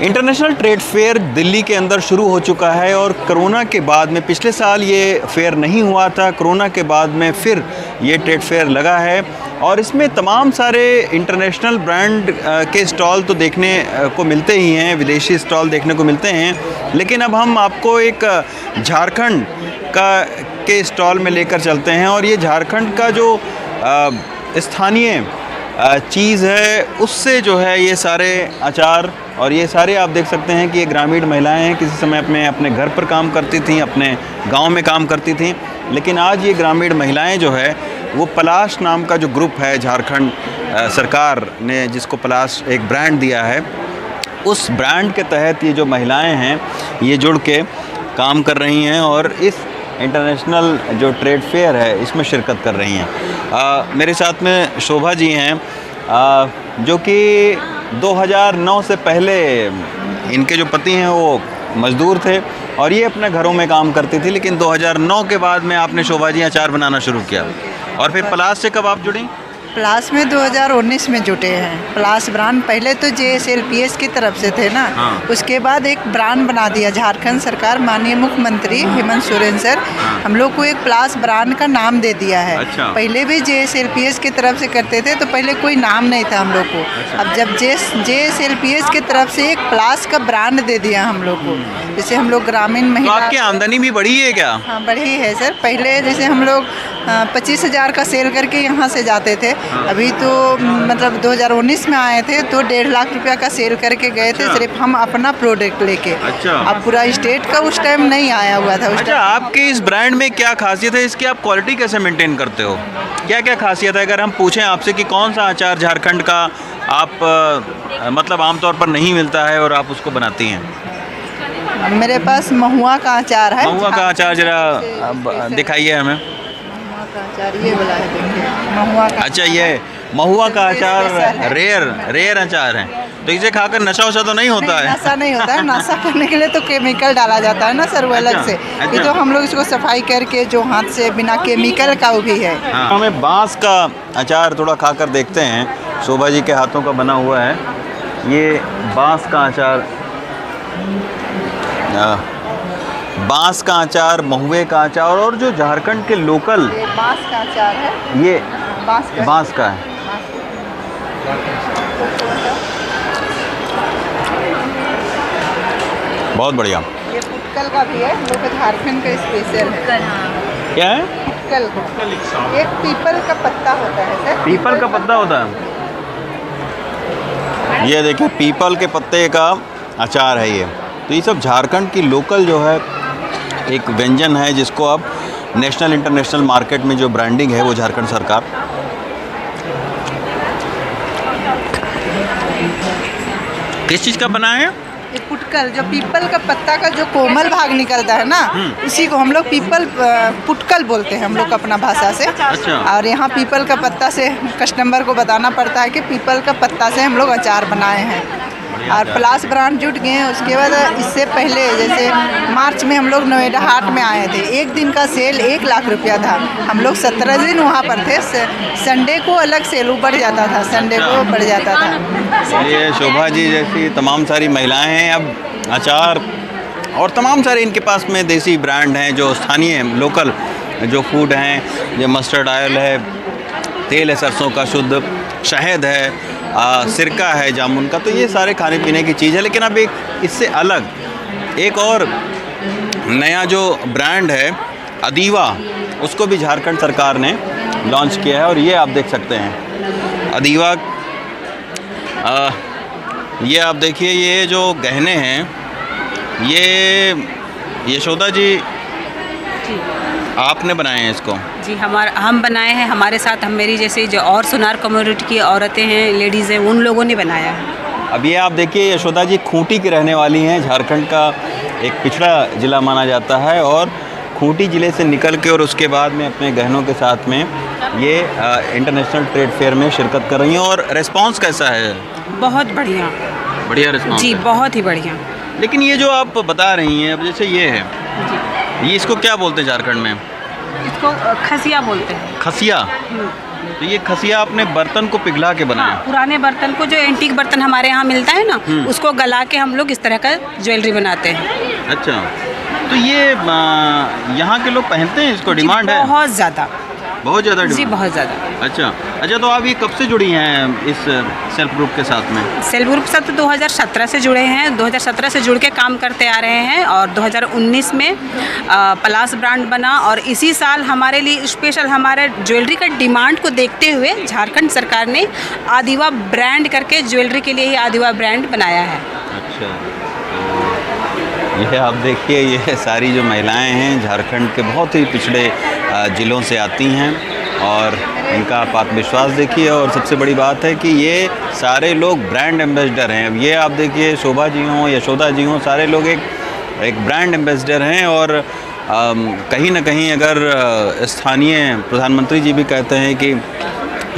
International trade fair Delhi के अंदर शुरू हो चुका है और कोरोना के बाद में पिछले साल ये फेयर नहीं हुआ था। कोरोना के बाद में फिर ये ट्रेड फेयर लगा है और इसमें तमाम सारे इंटरनेशनल ब्रांड के स्टॉल तो देखने को मिलते ही हैं, विदेशी स्टॉल देखने को मिलते हैं। लेकिन अब हम आपको एक झारखंड के स्टॉल में लेकर चलते हैं और ये झारखंड का जो स्थानीय चीज़ है उससे जो है ये सारे अचार और ये सारे आप देख सकते हैं कि ये ग्रामीण महिलाएं हैं। किसी समय अपने घर पर काम करती थीं, अपने गांव में काम करती थीं, लेकिन आज ये ग्रामीण महिलाएं जो है वो पलाश नाम का जो ग्रुप है, झारखंड सरकार ने जिसको पलाश एक ब्रांड दिया है, उस ब्रांड के तहत ये जो महिलाएं हैं ये जुड़ के काम कर रही हैं और इस इंटरनेशनल जो ट्रेड फेयर है इसमें शिरकत कर रही हैं। मेरे साथ में शोभा जी हैं जो कि 2009 से पहले इनके जो पति हैं वो मज़दूर थे और ये अपने घरों में काम करती थी, लेकिन 2009 के बाद में आपने शोभा जी अचार बनाना शुरू किया और फिर पलाश से कब आप जुड़ी? पलाश में 2019 में जुटे हैं। पलाश ब्रांड पहले तो JSLPS की तरफ से थे ना, उसके बाद एक ब्रांड बना दिया झारखंड सरकार, माननीय मुख्यमंत्री हेमंत सोरेन सर हम लोग को एक पलाश ब्रांड का नाम दे दिया है। अच्छा। पहले भी JSLPS की तरफ से करते थे तो पहले कोई नाम नहीं था हम लोग को। अब जब JSLPS की तरफ से एक पलाश का ब्रांड दे दिया हम लोग को, जैसे हम लोग ग्रामीण तो महिला। आपकी आमदनी भी बढ़ी है क्या? हाँ, बढ़ी है सर। पहले जैसे हम लोग 25,000 का सेल करके यहाँ से जाते थे, अभी तो मतलब 2019 में आए थे तो 1.5 लाख रुपया का सेल करके गए थे। अच्छा। सिर्फ हम अपना प्रोडक्ट लेके। अच्छा। अब पूरा स्टेट का उस टाइम नहीं आया हुआ था। अच्छा, आपके इस ब्रांड में क्या खासियत है? इसकी आप क्वालिटी कैसे मेंटेन करते हो? क्या क्या खासियत है? अगर हम पूछें आपसे कि कौन सा अचार झारखंड का आप मतलब आमतौर पर नहीं मिलता है और आप उसको बनाती हैं? मेरे पास महुआ का अचार है। महुआ का अचार जरा दिखाइए हमें। महुआ का अचार ये वाला है, देखिए महुआ का। अच्छा, ये महुआ का अचार रेयर अचार है, तो इसे खाकर नशा वशा तो नहीं होता है? नशा नहीं होता है। नशा करने के लिए तो केमिकल डाला जाता है ना सर, वो अलग से। अच्छा। ये तो हम लोग इसको सफाई करके जो हाथ से बिना केमिकल का वो भी है। हाँ। हमें बांस का अचार थोड़ा खाकर देखते हैं। शोभा जी के हाथों का बना हुआ है ये बांस का अचार। बांस का अचार, महुए का अचार और जो झारखंड के लोकल ये बांस का अचार है। ये बांस का है। बहुत बढ़िया। ये पुटकल का भी है, हम लोग का झारखंड का स्पेशल है। क्या है? पुटकल एक पीपल का पत्ता होता है सर। पीपल का पत्ता होता है। ये देखिए पीपल के पत्ते का अचार है ये। तो ये सब झारखंड की लोकल जो है एक व्यंजन है जिसको अब नेशनल इंटरनेशनल मार्केट में जो ब्रांडिंग है वो झारखंड सरकार। किस चीज़ का बना है? ये पुटकल, जो पीपल का पत्ता का जो कोमल भाग निकलता है ना, उसी को हम लोग पुटकल बोलते हैं हम लोग अपना भाषा से। अच्छा। और यहाँ पीपल का पत्ता से कस्टमर को बताना पड़ता है कि पीपल का पत्ता से हम लोग अचार बनाए हैं। और पलाश ब्रांड जुट गए हैं। उसके बाद इससे पहले जैसे मार्च में हम लोग नोएडा हाट में आए थे, एक दिन का सेल 1 लाख रुपया था। हम लोग 17 दिन वहाँ पर थे। संडे को अलग सेल बढ़ जाता था, संडे को बढ़ जाता था। ये शोभा जी जैसी तमाम सारी महिलाएं हैं अब अचार और तमाम सारे इनके पास में देसी ब्रांड हैं जो स्थानीय लोकल जो फूड हैं। ये मस्टर्ड ऑयल है, तेल है सरसों का शुद्ध, शहद है, सिरका है जामुन का। तो ये सारे खाने पीने की चीज़ है। लेकिन अब एक इससे अलग एक और नया जो ब्रांड है अदीवा, उसको भी झारखंड सरकार ने लॉन्च किया है और ये आप देख सकते हैं अदीवा। ये आप देखिए ये जो गहने हैं ये यशोदा जी आपने बनाए हैं इसको? जी, हम बनाए हैं। हमारे साथ मेरी जैसे जो और सुनार कम्युनिटी की औरतें हैं, लेडीज़ हैं, उन लोगों ने बनाया है। अब ये आप देखिए यशोदा जी खूंटी की रहने वाली हैं। झारखंड का एक पिछड़ा ज़िला माना जाता है और खूंटी ज़िले से निकल के और उसके बाद में अपने गहनों के साथ में ये इंटरनेशनल ट्रेड फेयर में शिरकत कर रही हैं। और रिस्पांस कैसा है? बहुत बढ़िया। बढ़िया रिस्पांस जी, है। बहुत ही बढ़िया। लेकिन ये जो आप बता रही हैं अब जैसे ये है, ये इसको क्या बोलते हैं झारखंड में? इसको खसिया बोलते हैं। खसिया। तो ये खसिया अपने बर्तन को पिघला के बनाया? हाँ, पुराने बर्तन को, जो एंटीक बर्तन हमारे यहाँ मिलता है ना, उसको गला के हम लोग इस तरह का ज्वेलरी बनाते हैं। अच्छा, तो ये यहाँ के लोग पहनते हैं, इसको डिमांड है? बहुत ज़्यादा, बहुत ज़्यादा जी, डिमांड? बहुत ज़्यादा। अच्छा, तो आप ये कब से जुड़ी हैं इस सेल्फ ग्रुप के साथ में? सेल्फ ग्रुप के साथ तो 2017 से जुड़े हैं, 2017 से जुड़ के काम करते आ रहे हैं और 2019 में पलास ब्रांड बना। और इसी साल हमारे लिए स्पेशल, हमारे ज्वेलरी का डिमांड को देखते हुए झारखंड सरकार ने आदिवा ब्रांड करके ज्वेलरी के लिए ही आदिवा ब्रांड बनाया है। अच्छा, ये आप देखिए, ये सारी जो महिलाएं हैं झारखंड के बहुत ही पिछड़े ज़िलों से आती हैं और इनका आप आत्मविश्वास देखिए। और सबसे बड़ी बात है कि ये सारे लोग ब्रांड एम्बेसडर हैं। ये आप देखिए, शोभा जी हों, यशोदा जी हों, सारे लोग एक ब्रांड एम्बेसडर हैं। और कहीं ना कहीं अगर स्थानीय प्रधानमंत्री जी भी कहते हैं कि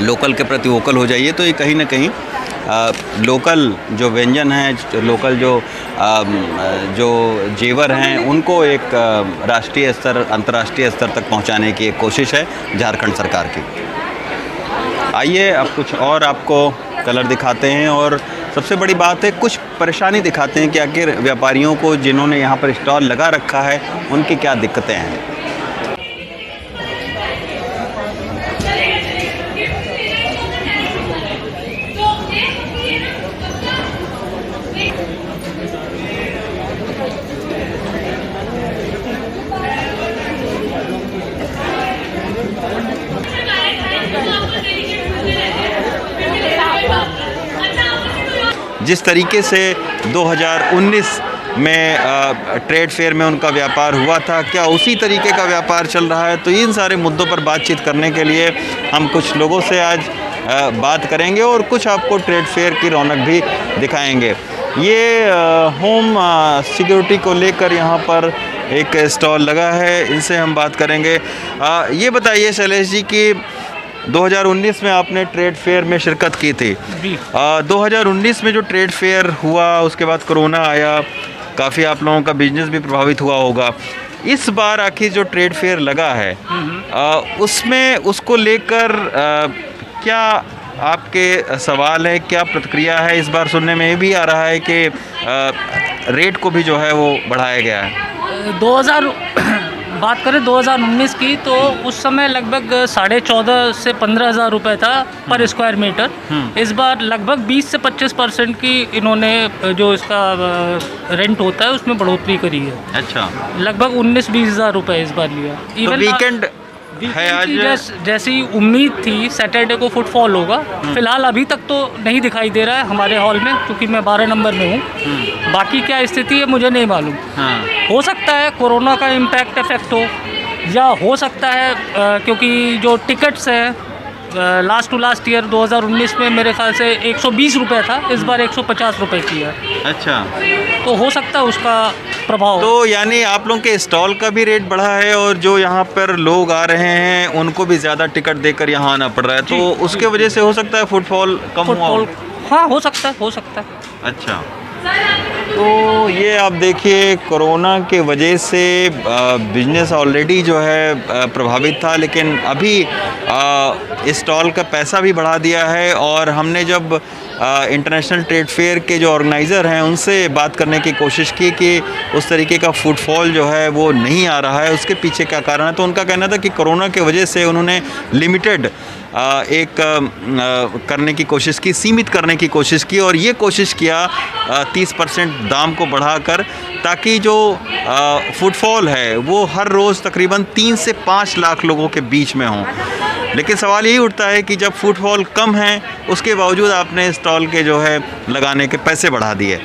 लोकल के प्रति वोकल हो जाइए, तो ये कहीं ना कहीं लोकल जो व्यंजन हैं, लोकल जो जेवर हैं, उनको एक राष्ट्रीय स्तर, अंतर्राष्ट्रीय स्तर तक पहुंचाने की एक कोशिश है झारखंड सरकार की। आइए अब कुछ और आपको कलर दिखाते हैं और सबसे बड़ी बात है, कुछ परेशानी दिखाते हैं कि आखिर व्यापारियों को, जिन्होंने यहाँ पर स्टॉल लगा रखा है, उनकी क्या दिक्कतें हैं। जिस तरीके से 2019 में ट्रेड फेयर में उनका व्यापार हुआ था, क्या उसी तरीके का व्यापार चल रहा है? तो इन सारे मुद्दों पर बातचीत करने के लिए हम कुछ लोगों से आज बात करेंगे और कुछ आपको ट्रेड फेयर की रौनक भी दिखाएंगे। ये होम सिक्योरिटी को लेकर यहाँ पर एक स्टॉल लगा है, इनसे हम बात करेंगे। ये बताइए शैलेश जी कि 2019 में आपने ट्रेड फेयर में शिरकत की थी। 2019 में जो ट्रेड फेयर हुआ, उसके बाद कोरोना आया, काफ़ी आप लोगों का बिजनेस भी प्रभावित हुआ होगा। इस बार आखिर जो ट्रेड फेयर लगा है, उसमें उसको लेकर क्या आपके सवाल है, क्या प्रतिक्रिया है? इस बार सुनने में ये भी आ रहा है कि रेट को भी जो है वो बढ़ाया गया है। बात करें 2019 की, तो उस समय लगभग 14,500 से 15,000 रुपये था पर स्क्वायर मीटर। इस बार लगभग 20 से 25% की इन्होंने जो इसका रेंट होता है उसमें बढ़ोतरी करी है। अच्छा, लगभग 19-20 हज़ार रुपये इस बार लिया। तो वीकेंड है आज, जैसी उम्मीद थी सैटरडे को फुटफॉल होगा। फिलहाल अभी तक तो नहीं दिखाई दे रहा है हमारे हॉल में, क्योंकि मैं 12 नंबर में हूँ। बाकी क्या स्थिति है मुझे नहीं मालूम। हो सकता है कोरोना का इम्पैक्ट इफेक्ट हो, या हो सकता है क्योंकि जो टिकट्स हैं लास्ट टू लास्ट ईयर 2019 में मेरे ख्याल से 120 रुपये था, इस बार 150 रुपये की है। अच्छा, तो हो सकता है उसका प्रभाव। तो यानी आप लोगों के स्टॉल का भी रेट बढ़ा है और जो यहाँ पर लोग आ रहे हैं उनको भी ज़्यादा टिकट देकर यहाँ आना पड़ रहा है, तो उसके वजह से हो सकता है फुटफॉल कम हुआ? हाँ, हो सकता है। अच्छा, तो ये आप देखिए, कोरोना के वजह से बिजनेस ऑलरेडी जो है प्रभावित था, लेकिन अभी स्टॉल का पैसा भी बढ़ा दिया है। और हमने जब इंटरनेशनल ट्रेड फेयर के जो ऑर्गेनाइज़र हैं उनसे बात करने की कोशिश की कि उस तरीके का फुटफॉल जो है वो नहीं आ रहा है, उसके पीछे क्या कारण है, तो उनका कहना था कि कोरोना के वजह से उन्होंने लिमिटेड करने की कोशिश की, सीमित करने की कोशिश की। और ये कोशिश किया 30% दाम को बढ़ाकर, ताकि जो फुटफॉल है वो हर रोज़ तकरीबन 3 से 5 लाख लोगों के बीच में हो। लेकिन सवाल यही उठता है कि जब फुटफॉल कम है, उसके बावजूद आपने स्टॉल के जो है लगाने के पैसे बढ़ा दिए।